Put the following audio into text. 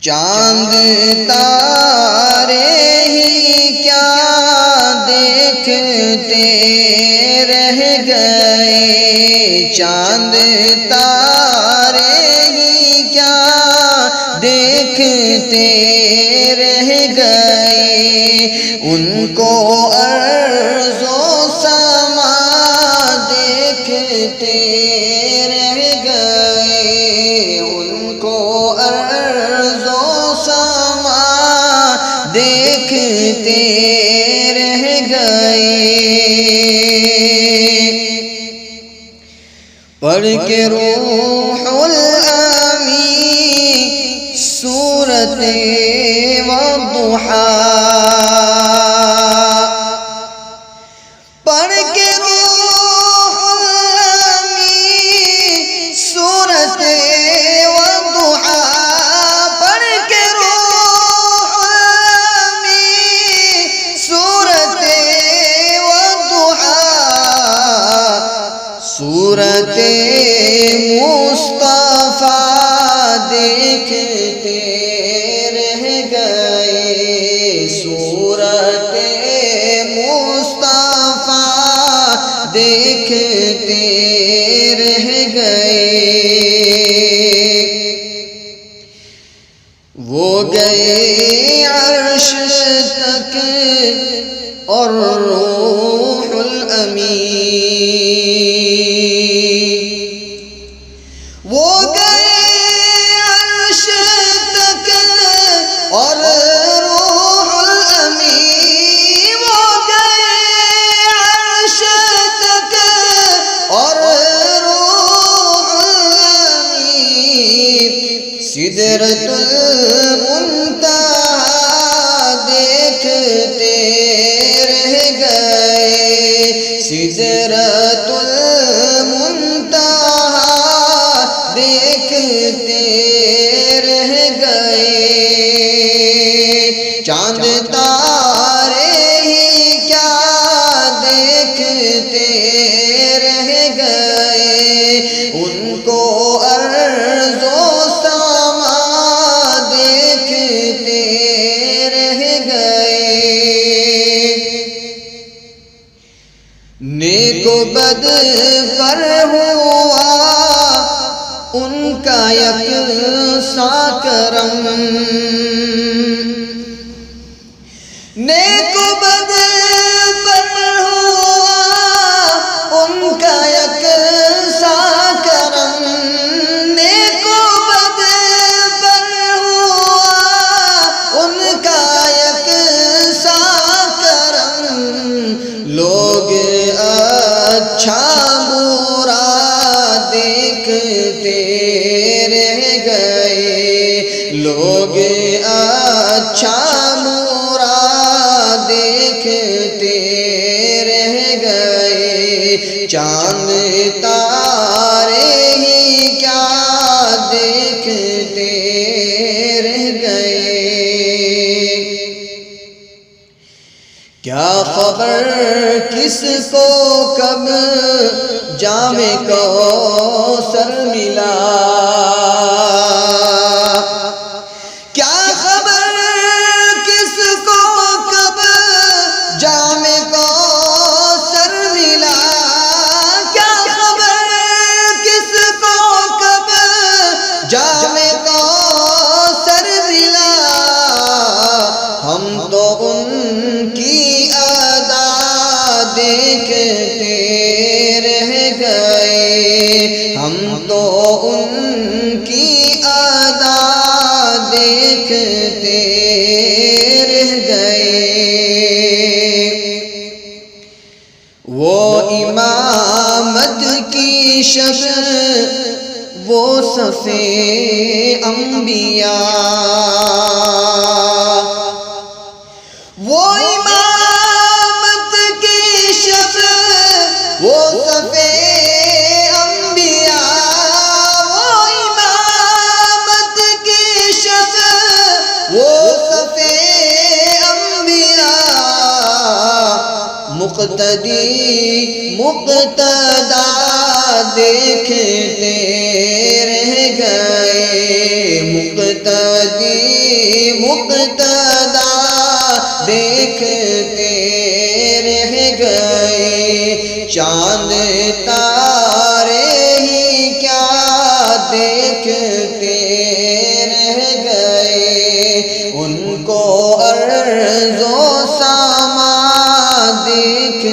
چاند تارے ہی کیا دیکھتے رہ گئے، چاند تارے ہی کیا دیکھتے رہ گئے، ان کو ارض و سما دیکھتے رہ گئے، ان کو ارض و سما دیکھتے رہ گئے۔ پڑھ کے روح الامین سورۃ والضحیٰ، پڑھ کے روح الامین سورۃ والضحیٰ، پڑھ کے روح الامین سورۃ والضحیٰ، سورۃ مصطفیٰ دیکھتے رہ گئے، سورۃ مصطفیٰ دیکھتے رہ گئے۔ وہ گئے عرش تک اور روح الامین، وہ گئے عرش تک اور روح الامین، وہ گئے عرش تک اور روح الامین، سدرۃ المنتہیٰ دیکھتے رہ گئے، سدرۃ المنتہیٰ دیکھتے رہ گئے۔ چاند تارے ہی کیا دیکھتے رہ گئے، ان کو ارض و سما دیکھتے رہ گئے۔ نیک و بد پر ہوا ان کا یکساں کرم، نیک و بد پر ہوا ان کا یکساں کرم، نیک و بد پر ہوا ان کا یکساں کرم، لوگ اچھا برا دیکھتے رہ گئے، لوگ اچھا برا دیکھتے رہ گئے، چاند تارے ہی کیا دیکھتے رہ گئے۔ کیا خبر کس کو کب جام کوثر ملا، کیا خبر کس کو کب جام کوثر ملا، کیا خبر کس کو کب جام کوثر ملا، ہم تو ان کی ادا دیکھتے رہ گئے، ہم تو ان کی ادا دیکھتے رہ گئے۔ وہ امامت کی شب، وہ صف انبیاء، وہ امامت کی شب، وہ صف انبیاء، وہ امامت کی شب، وہ صف انبیاء، مقتدی مقتدا دیکھتے رہ گئے، مقتدی مقتدا دیکھتے رہ گئے، چاند تارے ہی کیا دیکھتے رہ گئے، ان کو ارض و سما دیکھ